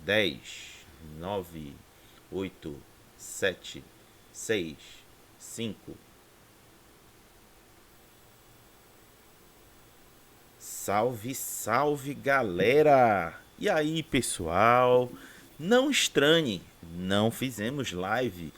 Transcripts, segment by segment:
10, 9, 8, 7, 6, 5. Salve, salve, galera! E aí, pessoal? Não estranhe, não fizemos live.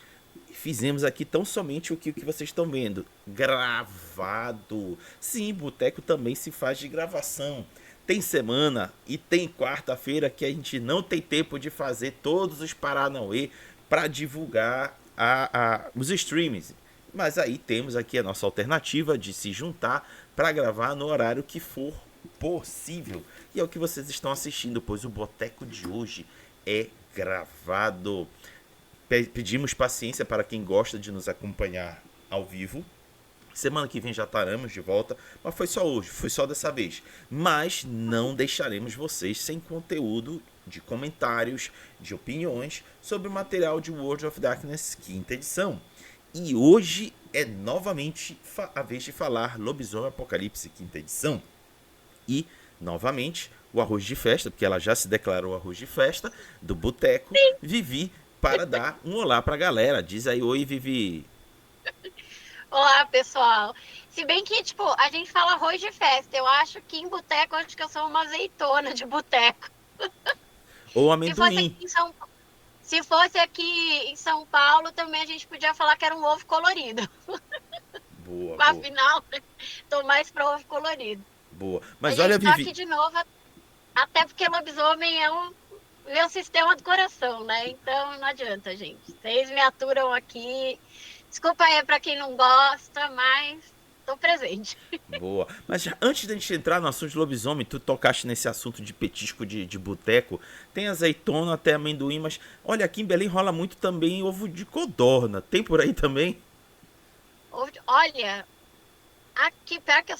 Fizemos aqui tão somente o que vocês estão vendo. Gravado. Sim, boteco também se faz de gravação. Tem semana e tem quarta-feira que a gente não tem tempo de fazer todos os Paranauê para divulgar os streams. Mas aí temos aqui a nossa alternativa de se juntar para gravar no horário que for possível. E é o que vocês estão assistindo, pois o boteco de hoje é gravado. Pedimos paciência para quem gosta de nos acompanhar ao vivo. Semana que vem já estaremos de volta, mas foi só hoje, foi só dessa vez. Mas não deixaremos vocês sem conteúdo de comentários, de opiniões sobre o material de World of Darkness quinta edição. E hoje é novamente a vez de falar Lobisomem Apocalipse quinta edição. E, novamente, o arroz de festa, porque ela já se declarou arroz de festa, do boteco, Vivi, para dar um olá pra galera. Diz aí, oi, Vivi. Olá, pessoal. Se bem que, tipo, a gente fala arroz de festa. Eu acho que em boteco, eu acho que eu sou uma azeitona de boteco. Ou Se fosse amendoim. aqui em São, se fosse aqui em São Paulo, também a gente podia falar que era um ovo colorido. Boa, boa, Afinal, né, tô mais para ovo colorido. boa. A Mas olha, gente tá Vivi. aqui de novo, até porque lobisomem é um meu sistema do coração, né? Então não adianta, gente. Vocês me aturam aqui. Desculpa aí para quem não gosta, mas tô presente. Boa. Mas antes da gente entrar no assunto de lobisomem, tu tocaste nesse assunto de petisco de boteco. Tem azeitona, até amendoim, mas olha, aqui em Belém rola muito também ovo de codorna. Tem por aí também? Olha, aqui pior que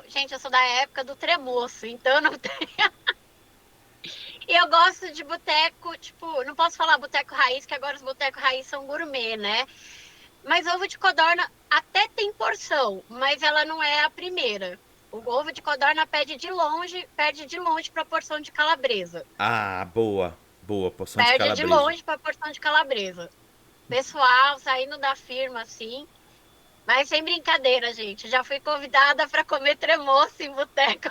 gente, eu sou da época do tremoço, então não tem. E eu gosto de boteco, tipo, não posso falar boteco raiz, que agora os botecos raiz são gourmet, né? Mas ovo de codorna até tem porção, mas ela não é a primeira. O ovo de codorna perde de longe para a porção de calabresa. Ah, boa. Boa, porção de Perde de calabresa. longe para a porção de calabresa. Pessoal saindo da firma assim, mas sem brincadeira, gente. Já fui convidada para comer tremoço em boteco.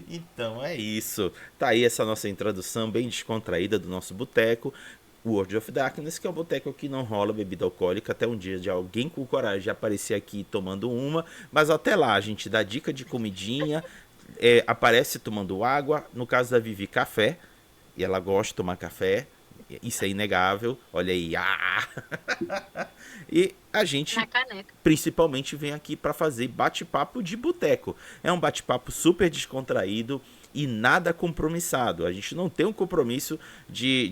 Então é isso. Tá aí essa nossa introdução bem descontraída do nosso boteco. World of Darkness, que é um boteco que não rola bebida alcoólica até um dia de alguém com coragem de aparecer aqui tomando uma. Mas até lá, a gente dá dica de comidinha, aparece tomando água. No caso da Vivi, café. E ela gosta de tomar café. Isso é inegável. Olha aí. Ah! E a gente Na caneca. principalmente vem aqui para fazer bate-papo de boteco. É um bate-papo super descontraído e nada compromissado. A gente não tem um compromisso de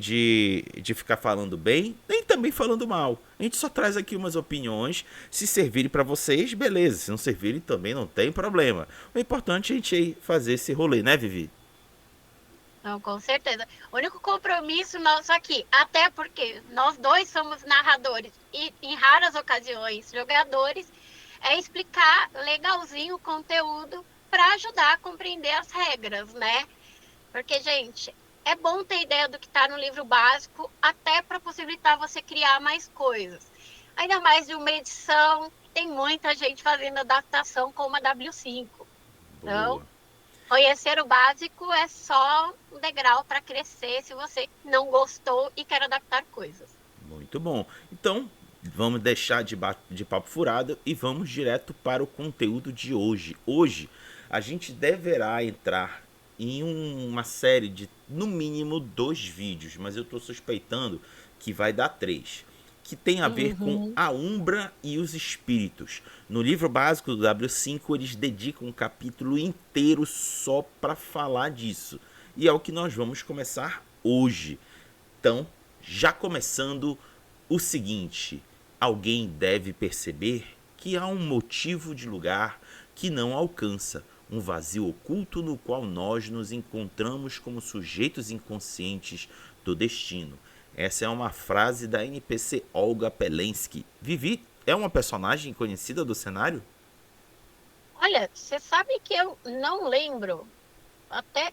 ficar falando bem, nem também falando mal. A gente só traz aqui umas opiniões. Se servirem para vocês, beleza. Se não servirem, também não tem problema. O importante é a gente fazer esse rolê, né, Vivi? Não, com certeza. O único compromisso nosso aqui, até porque nós dois somos narradores e, em raras ocasiões, jogadores, é explicar legalzinho o conteúdo para ajudar a compreender as regras, né? Porque, gente, é bom ter ideia do que está no livro básico, até para possibilitar você criar mais coisas. Ainda mais de uma edição, tem muita gente fazendo adaptação como a W5. Então, Boa. conhecer o básico é só um degrau para crescer se você não gostou e quer adaptar coisas. Muito bom. Então, vamos deixar de papo furado e vamos direto para o conteúdo de hoje. Hoje, a gente deverá entrar em uma série de, no mínimo, 2 vídeos, mas eu estou suspeitando que vai dar 3, que tem a ver com Uhum. a Umbra e os espíritos. No livro básico do W5, eles dedicam um capítulo inteiro só para falar disso. E é o que nós vamos começar hoje. Então, já começando o seguinte: alguém deve perceber que há um motivo de lugar que não alcança, um vazio oculto no qual nós nos encontramos como sujeitos inconscientes do destino. Essa é uma frase da NPC Olga Pelensky. Vivi é uma personagem conhecida do cenário? Olha, você sabe que eu não lembro. Até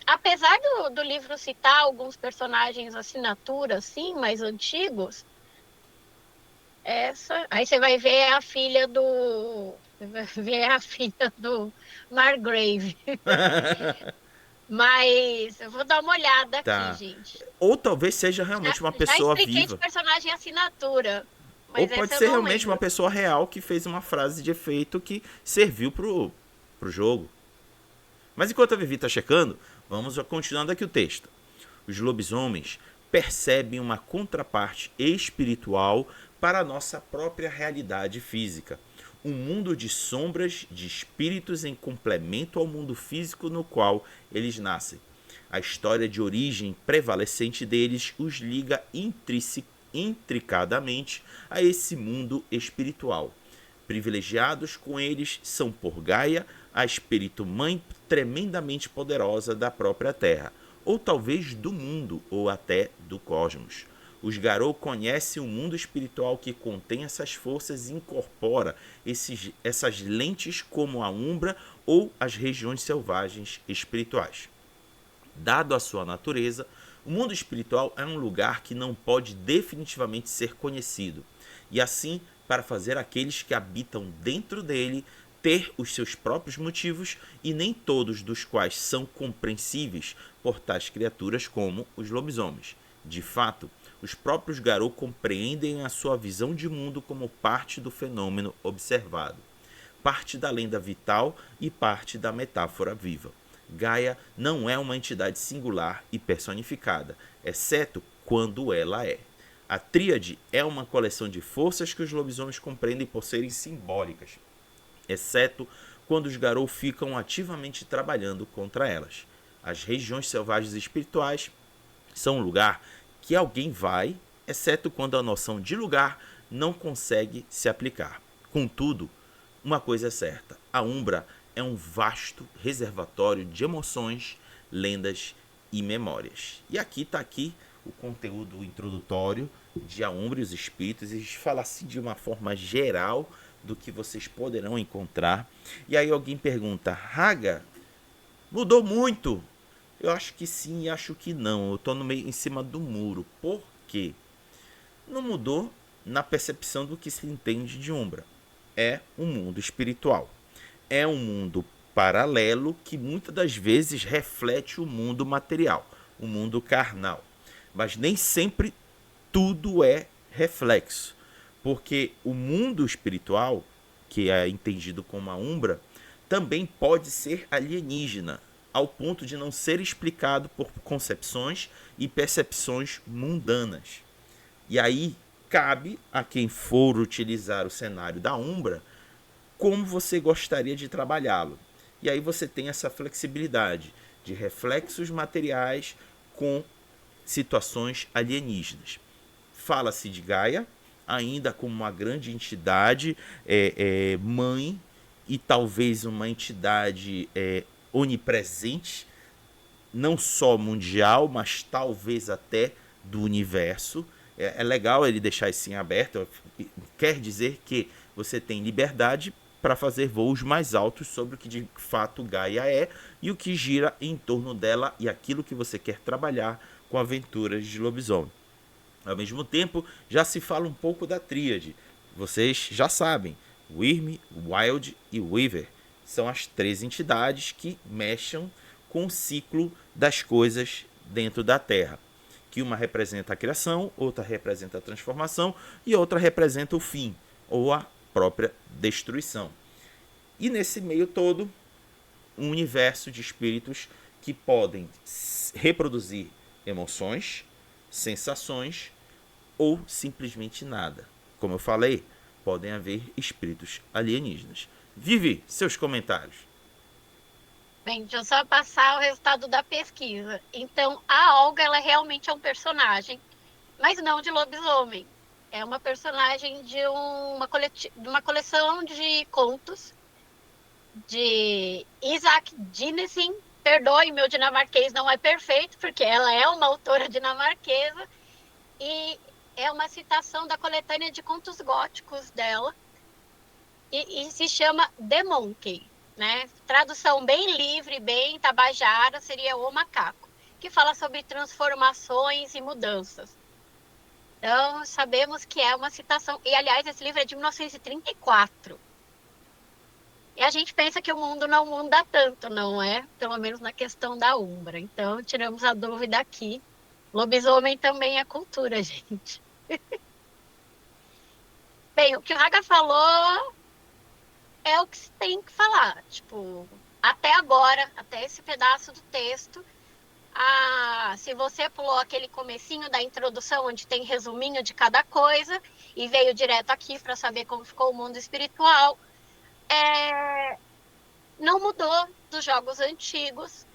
apesar do livro citar alguns personagens assinatura, assim, mais antigos, aí você vai ver a filha do. Você vai ver a filha do Margrave. Mas eu vou dar uma olhada aqui, Tá. gente. Ou talvez seja Já, realmente uma já pessoa expliquei de viva. personagem assinatura, Ou mas pode essa eu ser não realmente uma lembro. pessoa real que fez uma frase de efeito que serviu pro jogo. Mas enquanto a Vivi está checando, vamos continuando aqui o texto. Os lobisomens percebem uma contraparte espiritual para a nossa própria realidade física. Um mundo de sombras, de espíritos em complemento ao mundo físico no qual eles nascem. A história de origem prevalecente deles os liga intricadamente a esse mundo espiritual. Privilegiados com eles são por Gaia, a espírito-mãe tremendamente poderosa da própria Terra, ou talvez do mundo, ou até do cosmos. Os Garou conhecem o mundo espiritual que contém essas forças e incorpora essas lentes como a Umbra ou as regiões selvagens espirituais. Dado a sua natureza, o mundo espiritual é um lugar que não pode definitivamente ser conhecido, e assim, para fazer aqueles que habitam dentro dele ter os seus próprios motivos, e nem todos dos quais são compreensíveis por tais criaturas como os lobisomens. De fato, os próprios Garou compreendem a sua visão de mundo como parte do fenômeno observado, parte da lenda vital e parte da metáfora viva. Gaia não é uma entidade singular e personificada, exceto quando ela é. A tríade é uma coleção de forças que os lobisomens compreendem por serem simbólicas, exceto quando os Garou ficam ativamente trabalhando contra elas. As regiões selvagens espirituais são um lugar que alguém vai, exceto quando a noção de lugar não consegue se aplicar. Contudo, uma coisa é certa: a Umbra é um vasto reservatório de emoções, lendas e memórias. E aqui está o conteúdo introdutório de A Umbra e os Espíritos. E fala assim de uma forma geral do que vocês poderão encontrar. E aí alguém pergunta: Raga, mudou muito? Eu acho que sim e acho que não. Eu estou no meio em cima do muro. Por quê? Não mudou na percepção do que se entende de Umbra. É um mundo espiritual. É um mundo paralelo que muitas das vezes reflete o mundo material, o mundo carnal. Mas nem sempre tudo é reflexo, porque o mundo espiritual, que é entendido como a Umbra, também pode ser alienígena, ao ponto de não ser explicado por concepções e percepções mundanas. E aí cabe a quem for utilizar o cenário da Umbra como você gostaria de trabalhá-lo. E aí você tem essa flexibilidade de reflexos materiais com situações alienígenas. Fala-se de Gaia ainda como uma grande entidade mãe e talvez uma entidade onipresente, não só mundial, mas talvez até do universo. É legal ele deixar isso em aberto. Quer dizer que você tem liberdade para fazer voos mais altos sobre o que de fato Gaia é e o que gira em torno dela e aquilo que você quer trabalhar com aventuras de lobisomem. Ao mesmo tempo, já se fala um pouco da tríade. Vocês já sabem, Wyrm, Wild e Weaver são as três entidades que mexem com o ciclo das coisas dentro da Terra. Que uma representa a criação, outra representa a transformação e outra representa o fim, ou a própria destruição. E nesse meio todo, um universo de espíritos que podem reproduzir emoções, sensações ou simplesmente nada. Como eu falei, podem haver espíritos alienígenas. Vivi, seus comentários. Bem, deixa eu só passar o resultado da pesquisa. Então, a Olga, ela realmente é um personagem, mas não de lobisomem. É uma personagem de uma coleção de contos de Isaac Dinesen. Perdoe, meu dinamarquês não é perfeito, porque ela é uma autora dinamarquesa, e é uma citação da coletânea de contos góticos dela, e se chama The Monkey. né? Tradução bem livre, bem tabajara, seria O Macaco, que fala sobre transformações e mudanças. Então, sabemos que é uma citação. E, aliás, esse livro é de 1934. E a gente pensa que o mundo não muda tanto, não é? Pelo menos na questão da Umbra. Então, tiramos a dúvida aqui. Lobisomem também é cultura, gente. Bem, o que o Raga falou é o que se tem que falar. Tipo, até agora, até esse pedaço do texto, se você pulou aquele comecinho da introdução, onde tem resuminho de cada coisa, e veio direto aqui para saber como ficou o mundo espiritual, não mudou dos jogos antigos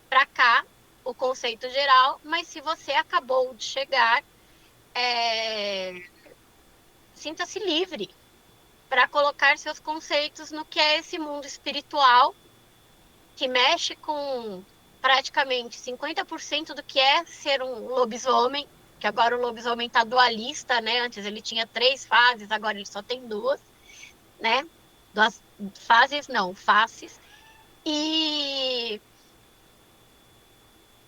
para cá o conceito geral, mas se você acabou de chegar, sinta-se livre para colocar seus conceitos no que é esse mundo espiritual, que mexe com praticamente 50% do que é ser um lobisomem, que agora o lobisomem está dualista, né? Antes ele tinha 3 fases, agora ele só tem 2, né? 2 fases, não, faces. E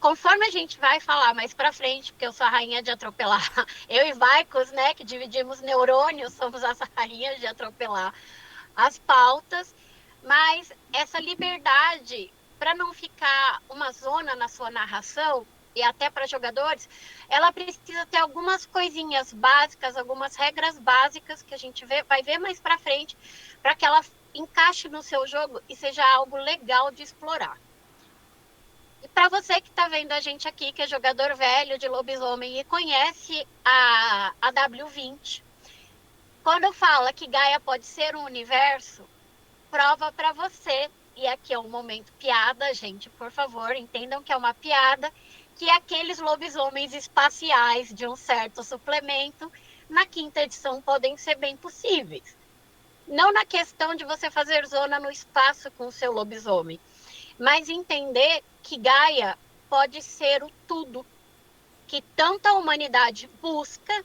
conforme a gente vai falar mais para frente, porque eu sou a rainha de atropelar, eu e Vaicos, né, que dividimos neurônios, somos as rainhas de atropelar as pautas, mas essa liberdade, para não ficar uma zona na sua narração, e até para jogadores, ela precisa ter algumas coisinhas básicas, algumas regras básicas que a gente vai ver mais para frente, para que ela encaixe no seu jogo e seja algo legal de explorar. E para você que está vendo a gente aqui, que é jogador velho de lobisomem e conhece a W20, quando fala que Gaia pode ser um universo, prova para você, e aqui é um momento piada, gente, por favor, entendam que é uma piada, que aqueles lobisomens espaciais de um certo suplemento, na 5ª edição, podem ser bem possíveis. Não na questão de você fazer zona no espaço com o seu lobisomem, mas entender que Gaia pode ser o tudo que tanta humanidade busca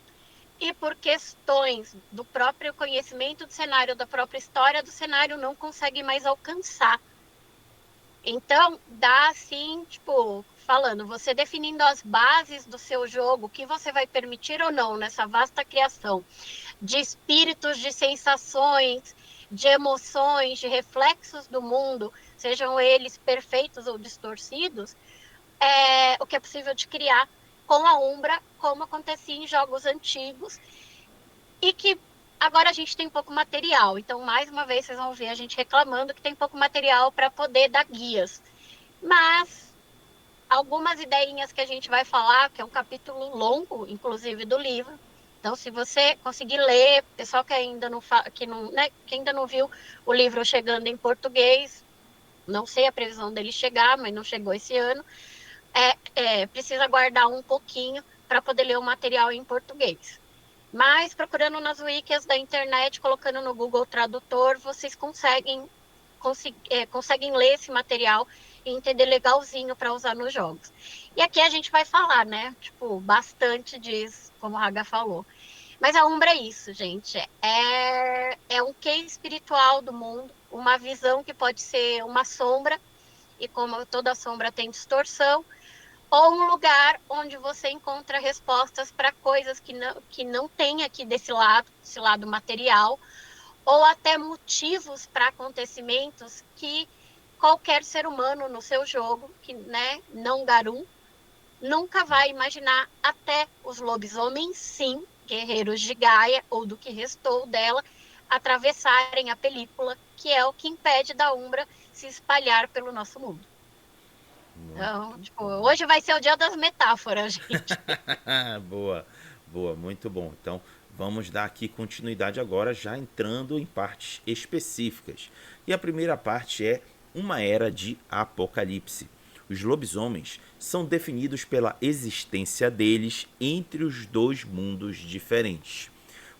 e por questões do próprio conhecimento do cenário, da própria história do cenário, não consegue mais alcançar. Então, dá assim, tipo, falando, você definindo as bases do seu jogo, o que você vai permitir ou não nessa vasta criação de espíritos, de sensações, de emoções, de reflexos do mundo, sejam eles perfeitos ou distorcidos, o que é possível de criar com a Umbra, como acontecia em jogos antigos, e que agora a gente tem pouco material. Então, mais uma vez, vocês vão ver a gente reclamando que tem pouco material para poder dar guias. Mas algumas ideinhas que a gente vai falar, que é um capítulo longo, inclusive, do livro. Então, se você conseguir ler, pessoal que ainda não, que ainda não viu o livro chegando em português, não sei a previsão dele chegar, mas não chegou esse ano, precisa guardar um pouquinho para poder ler o material em português. Mas procurando nas wikis da internet, colocando no Google Tradutor, vocês conseguem ler esse material e entender legalzinho para usar nos jogos. E aqui a gente vai falar, né? Tipo, bastante disso, como a Raga falou. Mas a Umbra é isso, gente. É um quê espiritual do mundo, uma visão que pode ser uma sombra, e como toda sombra tem distorção, ou um lugar onde você encontra respostas para coisas que não tem aqui desse lado, esse lado material, ou até motivos para acontecimentos que qualquer ser humano no seu jogo, que, né, não Garum, nunca vai imaginar, até os lobisomens, sim, guerreiros de Gaia, ou do que restou dela, atravessarem a película, que é o que impede da Umbra se espalhar pelo nosso mundo. Então, tipo, hoje vai ser o dia das metáforas, gente. Boa, boa, muito bom. Então, vamos dar aqui continuidade agora, já entrando em partes específicas. E a primeira parte é uma era de apocalipse. Os lobisomens são definidos pela existência deles entre os dois mundos diferentes.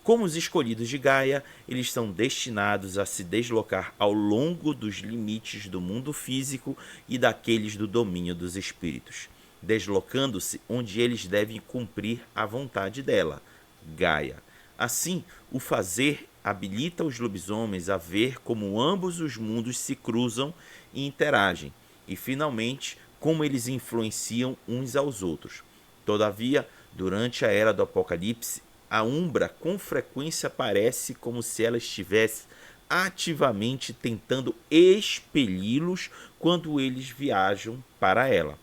Como os escolhidos de Gaia, eles são destinados a se deslocar ao longo dos limites do mundo físico e daqueles do domínio dos espíritos, deslocando-se onde eles devem cumprir a vontade dela, Gaia. Assim, o fazer habilita os lobisomens a ver como ambos os mundos se cruzam e interagem, e finalmente como eles influenciam uns aos outros. Todavia, durante a Era do Apocalipse, a Umbra com frequência parece como se ela estivesse ativamente tentando expeli-los quando eles viajam para ela.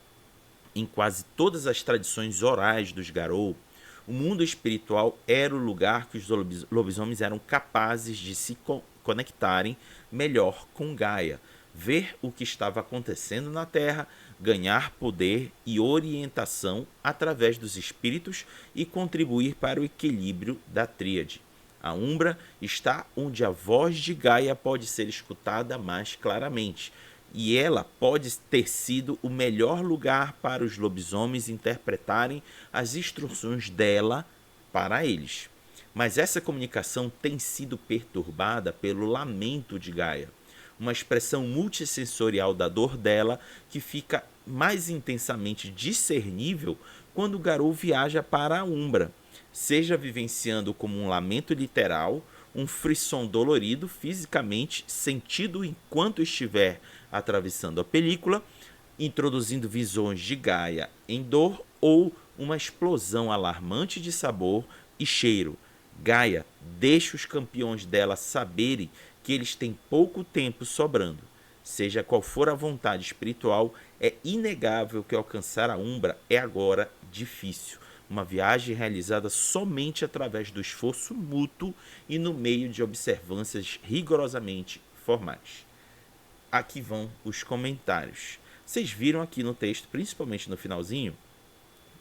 Em quase todas as tradições orais dos Garou, o mundo espiritual era o lugar que os lobisomens eram capazes de se conectarem melhor com Gaia, ver o que estava acontecendo na Terra, ganhar poder e orientação através dos espíritos e contribuir para o equilíbrio da tríade. A Umbra está onde a voz de Gaia pode ser escutada mais claramente, e ela pode ter sido o melhor lugar para os lobisomens interpretarem as instruções dela para eles. Mas essa comunicação tem sido perturbada pelo lamento de Gaia, uma expressão multissensorial da dor dela que fica mais intensamente discernível quando Garou viaja para a Umbra, seja vivenciando como um lamento literal, um frisson dolorido fisicamente sentido enquanto estiver atravessando a película, introduzindo visões de Gaia em dor ou uma explosão alarmante de sabor e cheiro. Gaia deixa os campeões dela saberem que eles têm pouco tempo sobrando. Seja qual for a vontade espiritual, é inegável que alcançar a Umbra é agora difícil. Uma viagem realizada somente através do esforço mútuo e no meio de observâncias rigorosamente formais. Aqui vão os comentários. Vocês viram aqui no texto, principalmente no finalzinho,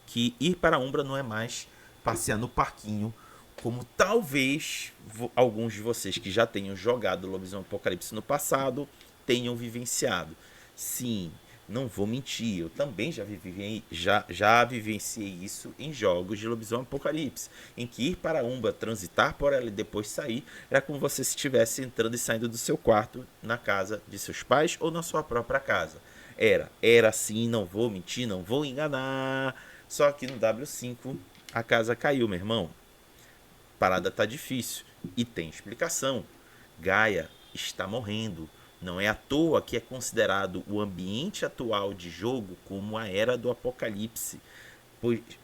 que ir para a Umbra não é mais passear no parquinho, como talvez alguns de vocês que já tenham jogado Lobisomem Apocalipse no passado tenham vivenciado. Sim, não vou mentir, eu também já vivenciei isso em jogos de Lobisomem Apocalipse, em que ir para a Umbra, transitar por ela e depois sair, era como se você estivesse entrando e saindo do seu quarto na casa de seus pais ou na sua própria casa. Era assim, não vou mentir, não vou enganar. Só que no W5 a casa caiu, meu irmão. A parada tá difícil e tem explicação. Gaia está morrendo. Não é à toa que é considerado o ambiente atual de jogo como a Era do Apocalipse,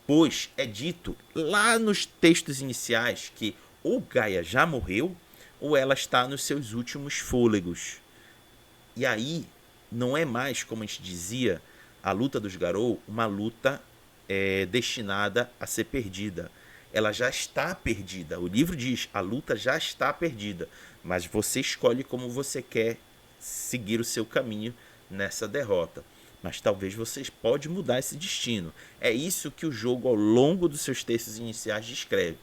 pois é dito lá nos textos iniciais que ou Gaia já morreu ou ela está nos seus últimos fôlegos. E aí não é mais, como a gente dizia, a luta dos Garou, uma luta destinada a ser perdida. Ela já está perdida. O livro diz, a luta já está perdida, mas você escolhe como você quer seguir o seu caminho nessa derrota. Mas talvez você pode mudar esse destino. É isso que o jogo, ao longo dos seus textos iniciais, descreve.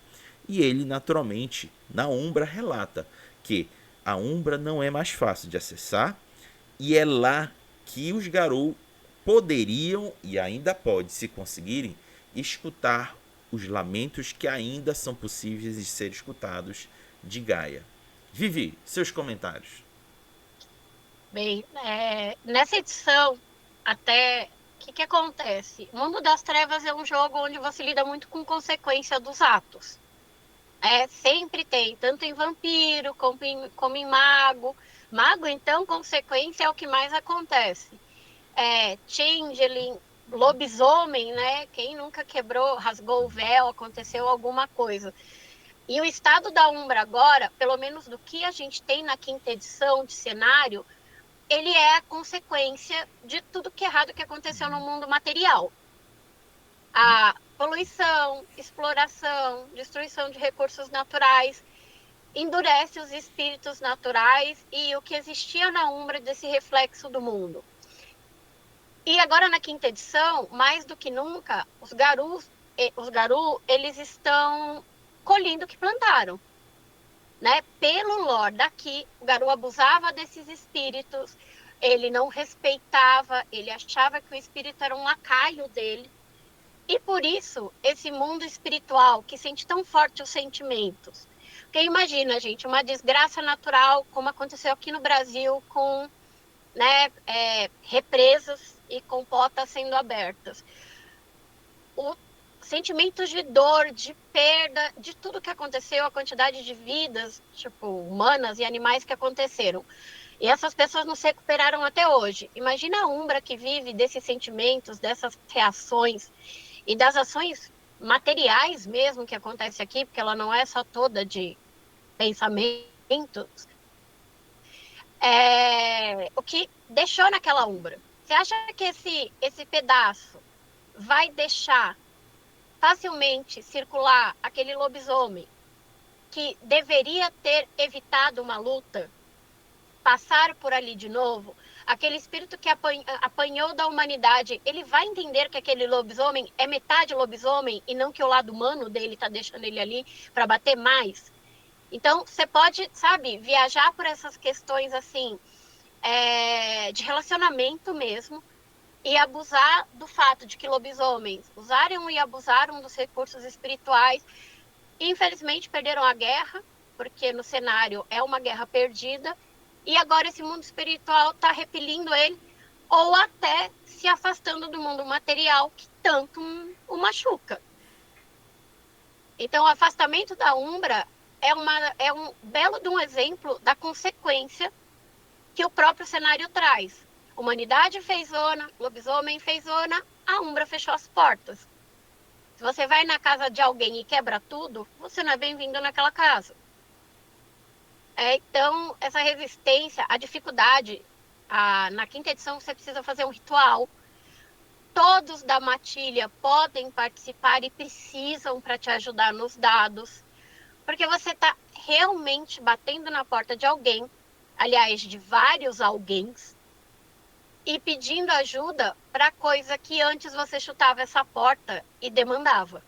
E ele, naturalmente, na Umbra, relata que a Umbra não é mais fácil de acessar, e é lá que os Garou poderiam, e ainda pode, se conseguirem, escutar os lamentos que ainda são possíveis de ser escutados de Gaia. Vivi, seus comentários. Bem, nessa edição, até o que acontece? O Mundo das Trevas é um jogo onde você lida muito com consequência dos atos. Sempre tem, tanto em vampiro como em mago. Mago, então, consequência é o que mais acontece. Changeling, lobisomem, né? Quem nunca quebrou, rasgou o véu, aconteceu alguma coisa. E o estado da Umbra agora, pelo menos do que a gente tem na quinta edição de cenário, ele é a consequência de tudo que errado que aconteceu no mundo material. A poluição, exploração, destruição de recursos naturais, endurece os espíritos naturais e o que existia na Umbra desse reflexo do mundo. E agora na quinta edição, mais do que nunca, os Garou, eles estão colhendo o que plantaram. Né? Pelo lore daqui, o Garou abusava desses espíritos, ele não respeitava, ele achava que o espírito era um lacaio dele. E por isso, esse mundo espiritual que sente tão forte os sentimentos. Porque imagina, gente, uma desgraça natural, como aconteceu aqui no Brasil com represas e compotas sendo abertas. sentimentos de dor, de perda, de tudo que aconteceu, a quantidade de vidas, tipo, humanas e animais que aconteceram. E essas pessoas não se recuperaram até hoje. Imagina a Umbra que vive desses sentimentos, dessas reações e das ações materiais mesmo que acontece aqui, porque ela não é só toda de pensamentos. O que deixou naquela Umbra. Você acha que esse pedaço vai deixar facilmente circular aquele lobisomem que deveria ter evitado uma luta, passar por ali de novo, aquele espírito que apanhou da humanidade, ele vai entender que aquele lobisomem é metade lobisomem e não que o lado humano dele está deixando ele ali para bater mais? Então, você pode, sabe, viajar por essas questões assim, de relacionamento mesmo, e abusar do fato de que lobisomens usaram e abusaram dos recursos espirituais. Infelizmente, perderam a guerra, porque no cenário é uma guerra perdida, e agora esse mundo espiritual está repelindo ele, ou até se afastando do mundo material que tanto o machuca. Então, o afastamento da Umbra é um belo de um exemplo da consequência que o próprio cenário traz. Humanidade fez zona, lobisomem fez zona, a Umbra fechou as portas. Se você vai na casa de alguém e quebra tudo, você não é bem-vindo naquela casa. Então, essa resistência, a dificuldade, na quinta edição você precisa fazer um ritual. Todos da matilha podem participar e precisam para te ajudar nos dados, porque você está realmente batendo na porta de alguém, aliás, de vários alguéms, e pedindo ajuda para coisa que antes você chutava essa porta e demandava.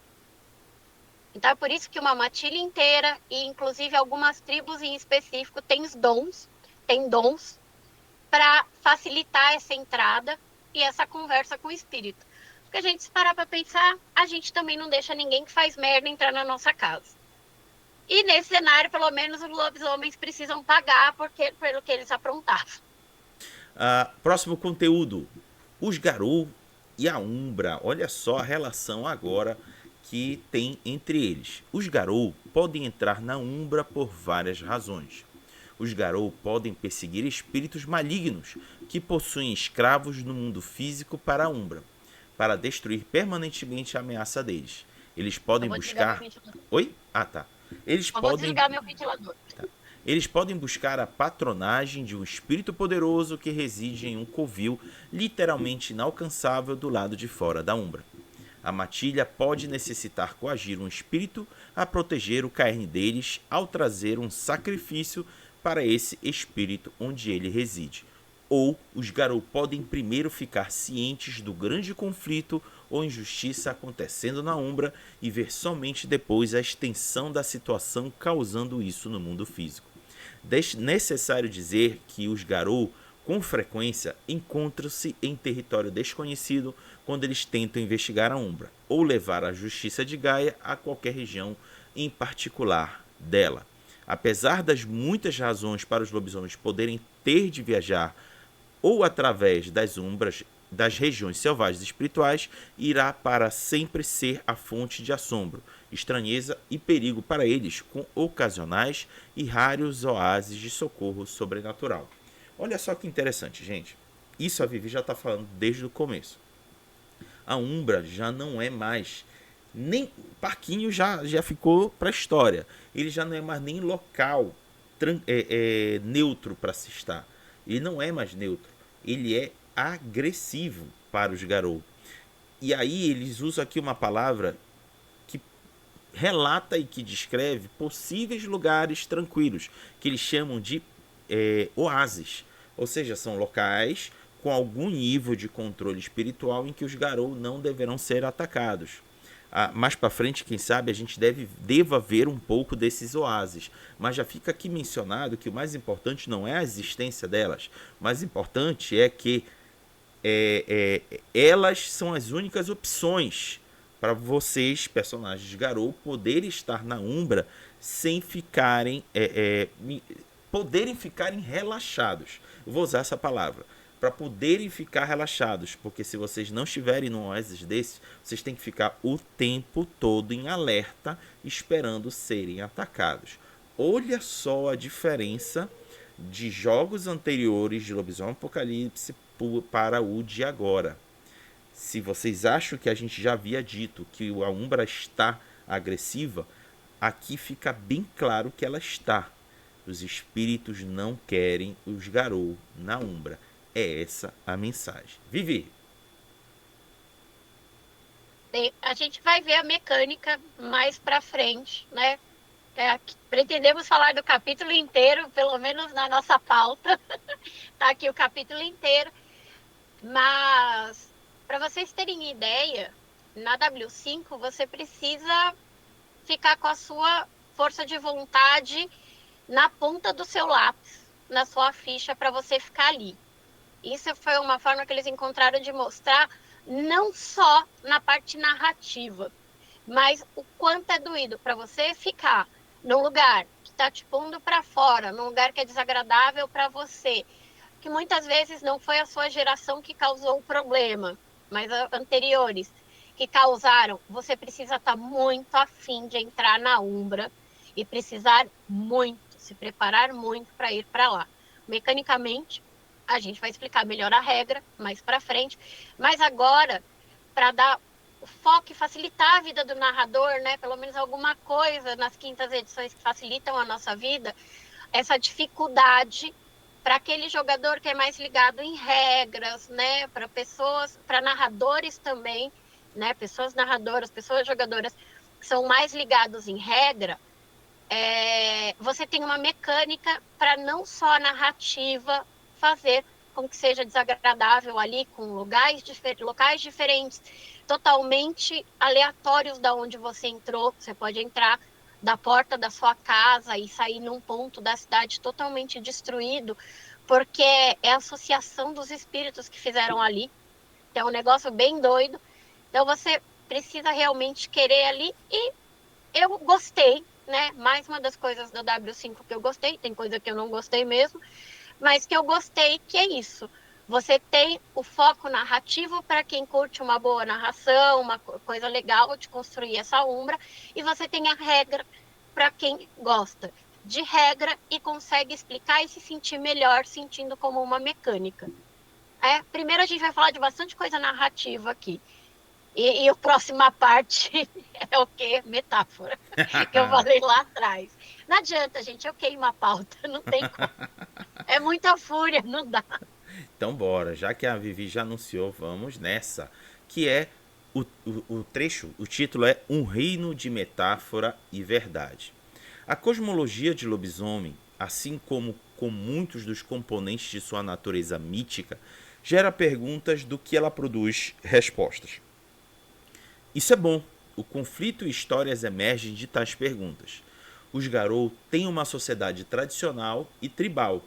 Então é por isso que uma matilha inteira, e inclusive algumas tribos em específico, tem dons para facilitar essa entrada e essa conversa com o espírito. Porque a gente, se parar para pensar, a gente também não deixa ninguém que faz merda entrar na nossa casa. E nesse cenário, pelo menos, os lobisomens precisam pagar pelo que eles aprontaram. Próximo conteúdo, os Garou e a Umbra. Olha só a relação agora que tem entre eles. Os Garou podem entrar na Umbra por várias razões. Os Garou podem perseguir espíritos malignos que possuem escravos no mundo físico para a Umbra, para destruir permanentemente a ameaça deles. Eles podem buscar... Oi? Ah, tá. Vou desligar meu ventilador. Tá. Eles podem buscar a patronagem de um espírito poderoso que reside em um covil literalmente inalcançável do lado de fora da Umbra. A matilha pode necessitar coagir um espírito a proteger o caerne deles ao trazer um sacrifício para esse espírito onde ele reside. Ou os Garou podem primeiro ficar cientes do grande conflito ou injustiça acontecendo na Umbra e ver somente depois a extensão da situação causando isso no mundo físico. Necessário dizer que os Garou, com frequência, encontram-se em território desconhecido quando eles tentam investigar a Umbra ou levar a justiça de Gaia a qualquer região em particular dela. Apesar das muitas razões para os lobisomens poderem ter de viajar ou através das umbras das regiões selvagens espirituais, irá para sempre ser a fonte de assombro, estranheza e perigo para eles, com ocasionais e raros oásis de socorro sobrenatural. Olha só que interessante, gente. Isso a Vivi já está falando desde o começo. A Umbra já não é mais... nem parquinho já ficou para a história. Ele já não é mais nem local neutro para se estar. Ele não é mais neutro. Ele é agressivo para os Garou. E aí eles usam aqui uma palavra que relata e que descreve possíveis lugares tranquilos, que eles chamam de oásis. Ou seja, são locais com algum nível de controle espiritual em que os Garou não deverão ser atacados. Mais para frente, quem sabe, a gente deva ver um pouco desses oásis. Mas já fica aqui mencionado que o mais importante não é a existência delas. O mais importante é que elas são as únicas opções para vocês, personagens de Garou, poderem estar na Umbra sem ficarem... poderem ficarem relaxados. Eu vou usar essa palavra. para poderem ficar relaxados, porque se vocês não estiverem num oásis desse, vocês têm que ficar o tempo todo em alerta, esperando serem atacados. Olha só a diferença de jogos anteriores de Lobisomem Apocalipse para o de agora. Se vocês acham que a gente já havia dito que a Umbra está agressiva, aqui fica bem claro que ela está. Os espíritos não querem os Garou na Umbra. É essa a mensagem. Vivi. A gente vai ver a mecânica mais para frente, né? Pretendemos falar do capítulo inteiro, pelo menos na nossa pauta. Tá aqui o capítulo inteiro. Mas, para vocês terem ideia, na W5 você precisa ficar com a sua força de vontade na ponta do seu lápis, na sua ficha, para você ficar ali. Isso foi uma forma que eles encontraram de mostrar não só na parte narrativa, mas o quanto é doído para você ficar num lugar que está te pondo para fora, num lugar que é desagradável para você, que muitas vezes não foi a sua geração que causou o problema, mas anteriores que causaram. Você precisa estar muito afim de entrar na Umbra e precisar muito, se preparar muito para ir para lá. Mecanicamente, a gente vai explicar melhor a regra mais para frente, mas agora, para dar o foco e facilitar a vida do narrador, né? Pelo menos alguma coisa nas quintas edições que facilitam a nossa vida, essa dificuldade para aquele jogador que é mais ligado em regras, né? Para pessoas, para narradores também, né? Pessoas narradoras, pessoas jogadoras que são mais ligados em regra, você tem uma mecânica para não só a narrativa fazer com que seja desagradável ali, com locais diferentes, totalmente aleatórios da onde você entrou. Você pode entrar da porta da sua casa e sair num ponto da cidade totalmente destruído, porque é a associação dos espíritos que fizeram ali. É um negócio bem doido. Então você precisa realmente querer ali, e eu gostei, né? Mais uma das coisas da W5 que eu gostei, tem coisa que eu não gostei mesmo, mas que eu gostei, que é isso. Você tem o foco narrativo para quem curte uma boa narração, uma coisa legal de construir essa Umbra, e você tem a regra para quem gosta de regra e consegue explicar e se sentir melhor sentindo como uma mecânica. Primeiro a gente vai falar de bastante coisa narrativa aqui. E a próxima parte é o quê? Metáfora, que eu falei lá atrás. Não adianta, gente, eu queimo a pauta, não tem como. É muita fúria, não dá. Então bora, já que a Vivi já anunciou, vamos nessa. Que é o trecho, o título é Um Reino de Metáfora e Verdade. A cosmologia de lobisomem, assim como com muitos dos componentes de sua natureza mítica, gera perguntas do que ela produz respostas. Isso é bom. O conflito e histórias emergem de tais perguntas. Os Garou têm uma sociedade tradicional e tribal,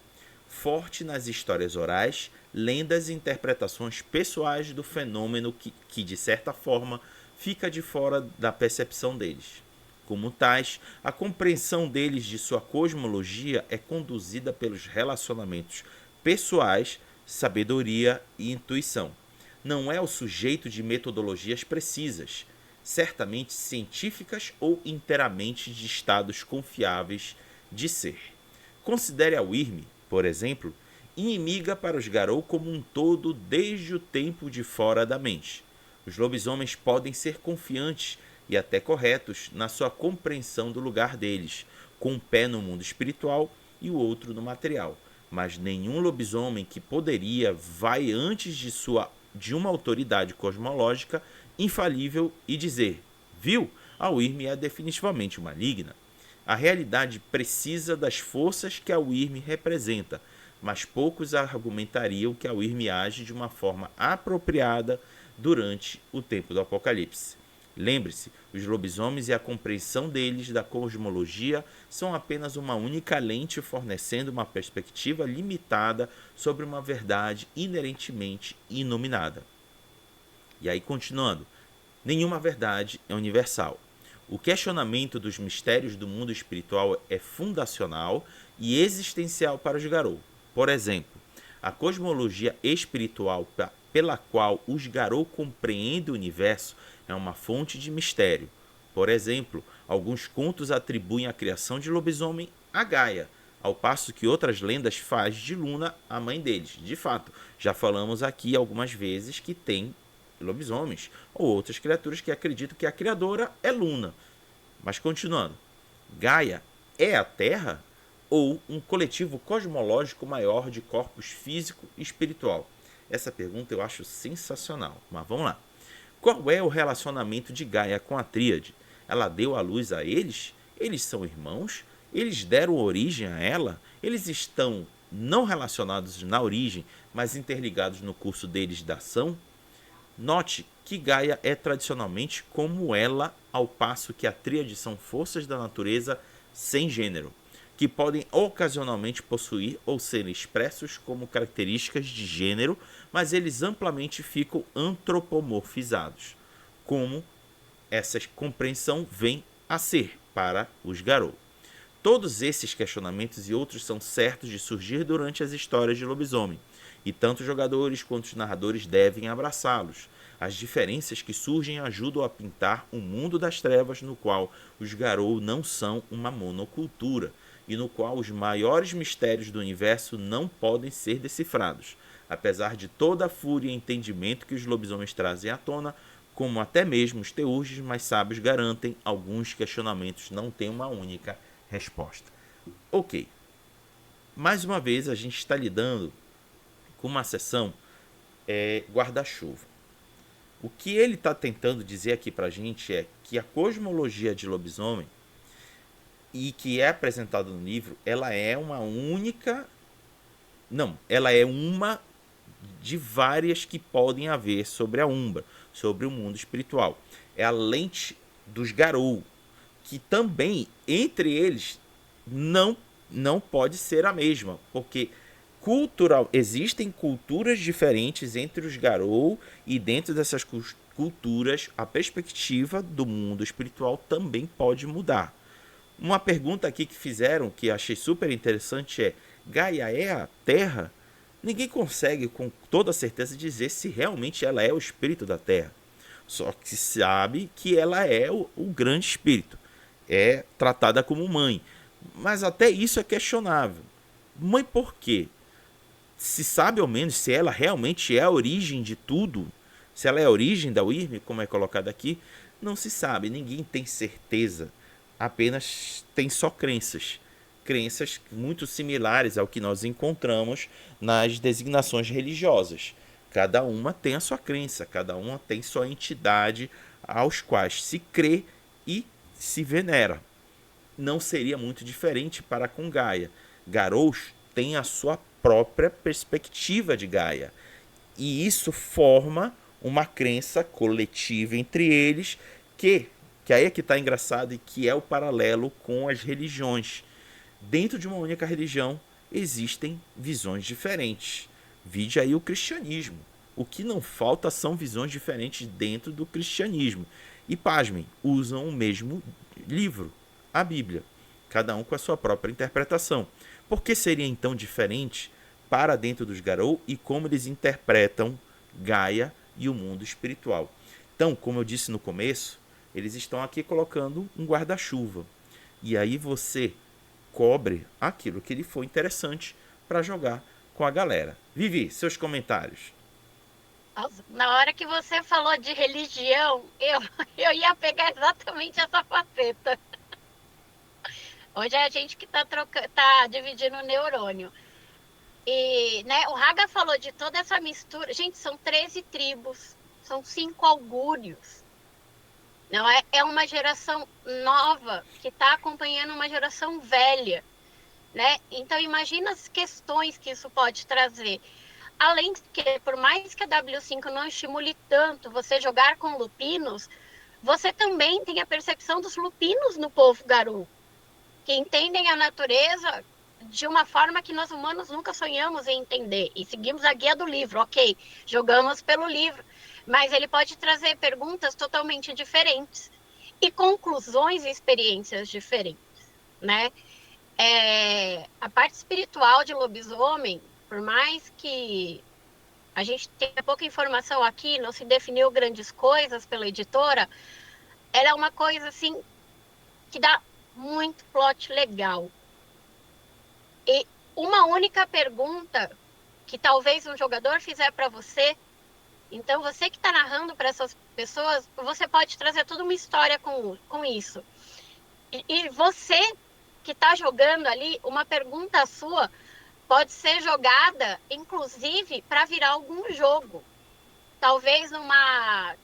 forte nas histórias orais, lendas e interpretações pessoais do fenômeno que, de certa forma, fica de fora da percepção deles. Como tais, a compreensão deles de sua cosmologia é conduzida pelos relacionamentos pessoais, sabedoria e intuição. Não é o sujeito de metodologias precisas, certamente científicas ou inteiramente de estados confiáveis de ser. Considere a Wyrm, por exemplo, inimiga para os Garou como um todo desde o tempo de fora da mente. Os lobisomens podem ser confiantes e até corretos na sua compreensão do lugar deles, com um pé no mundo espiritual e o outro no material. Mas nenhum lobisomem que poderia vai antes de uma autoridade cosmológica infalível e dizer: viu, a Wyrm é definitivamente maligna. A realidade precisa das forças que a Wyrm representa, mas poucos argumentariam que a Wyrm age de uma forma apropriada durante o tempo do Apocalipse. Lembre-se, os lobisomens e a compreensão deles da cosmologia são apenas uma única lente fornecendo uma perspectiva limitada sobre uma verdade inerentemente inominada. E aí, continuando, nenhuma verdade é universal. O questionamento dos mistérios do mundo espiritual é fundacional e existencial para os Garou. Por exemplo, A cosmologia espiritual pela qual os Garou compreendem o universo é uma fonte de mistério. Por exemplo, alguns contos atribuem a criação de lobisomem a Gaia, ao passo que outras lendas fazem de Luna a mãe deles. De fato, já falamos aqui algumas vezes que tem lobisomens ou outras criaturas que acreditam que a criadora é Luna. Mas continuando, Gaia é a Terra ou um coletivo cosmológico maior de corpos físico e espiritual? Essa pergunta eu acho sensacional, mas vamos lá. Qual é o relacionamento de Gaia com a Tríade? Ela deu a luz a eles? Eles são irmãos? Eles deram origem a ela? Eles estão não relacionados na origem, mas interligados no curso deles da ação? Note que Gaia é tradicionalmente como ela, ao passo que a Tríade são forças da natureza sem gênero, que podem ocasionalmente possuir ou ser expressos como características de gênero, mas eles amplamente ficam antropomorfizados, como essa compreensão vem a ser para os Garou. Todos esses questionamentos e outros são certos de surgir durante as histórias de lobisomem, e tanto os jogadores quanto os narradores devem abraçá-los. As diferenças que surgem ajudam a pintar um mundo das trevas no qual os Garou não são uma monocultura, e no qual os maiores mistérios do universo não podem ser decifrados, apesar de toda a fúria e entendimento que os lobisomens trazem à tona, como até mesmo os teurges mais sábios garantem, alguns questionamentos não têm uma única resposta. Ok. Mais uma vez a gente está lidando com uma sessão guarda-chuva. O que ele está tentando dizer aqui para a gente é que a cosmologia de lobisomem e que é apresentada no livro, ela é uma única... Não, ela é uma de várias que podem haver sobre a Umbra, sobre o mundo espiritual. É a lente dos Garou, que também, entre eles, não pode ser a mesma, porque existem culturas diferentes entre os Garou, e dentro dessas culturas, a perspectiva do mundo espiritual também pode mudar. Uma pergunta aqui que fizeram, que achei super interessante, é: Gaia é a Terra? Ninguém consegue com toda certeza dizer se realmente ela é o espírito da Terra. Só que se sabe que ela é o grande espírito. É tratada como mãe. Mas até isso é questionável. Mãe por quê? Se sabe ao menos se ela realmente é a origem de tudo, se ela é a origem da Wyrm, como é colocado aqui, não se sabe, ninguém tem certeza. Apenas tem só crenças. Crenças muito similares ao que nós encontramos nas designações religiosas. Cada uma tem a sua crença, cada uma tem sua entidade aos quais se crê e se venera. Não seria muito diferente para com Gaia. Garous tem a sua própria perspectiva de Gaia. E isso forma uma crença coletiva entre eles que aí é que está engraçado e que é o paralelo com as religiões. Dentro de uma única religião existem visões diferentes. Vide aí o cristianismo. O que não falta são visões diferentes dentro do cristianismo. E pasmem, usam o mesmo livro, a Bíblia. Cada um com a sua própria interpretação. Por que seria então diferente para dentro dos Garou e como eles interpretam Gaia e o mundo espiritual? Então, como eu disse no começo, eles estão aqui colocando um guarda-chuva. E aí você cobre aquilo que lhe for interessante para jogar com a galera. Vivi, seus comentários. Nossa, na hora que você falou de religião, eu ia pegar exatamente essa faceta. Hoje é a gente que tá dividindo o neurônio. E, né, o Raga falou de toda essa mistura. Gente, são 13 tribos, são 5 augúrios. Não é uma geração nova que está acompanhando uma geração velha, né? Então imagina as questões que isso pode trazer. Além de que, por mais que a W5 não estimule tanto você jogar com lupinos, você também tem a percepção dos lupinos no povo Garou, que entendem a natureza de uma forma que nós humanos nunca sonhamos em entender. E seguimos a guia do livro, ok, jogamos pelo livro. Mas ele pode trazer perguntas totalmente diferentes e conclusões e experiências diferentes, né? A parte espiritual de lobisomem, por mais que a gente tenha pouca informação aqui, não se definiu grandes coisas pela editora, ela é uma coisa assim que dá muito plot legal. E uma única pergunta que talvez um jogador fizer para você, então você que está narrando para essas pessoas, você pode trazer toda uma história com isso. E você que está jogando ali, uma pergunta sua pode ser jogada, inclusive, para virar algum jogo. Talvez numa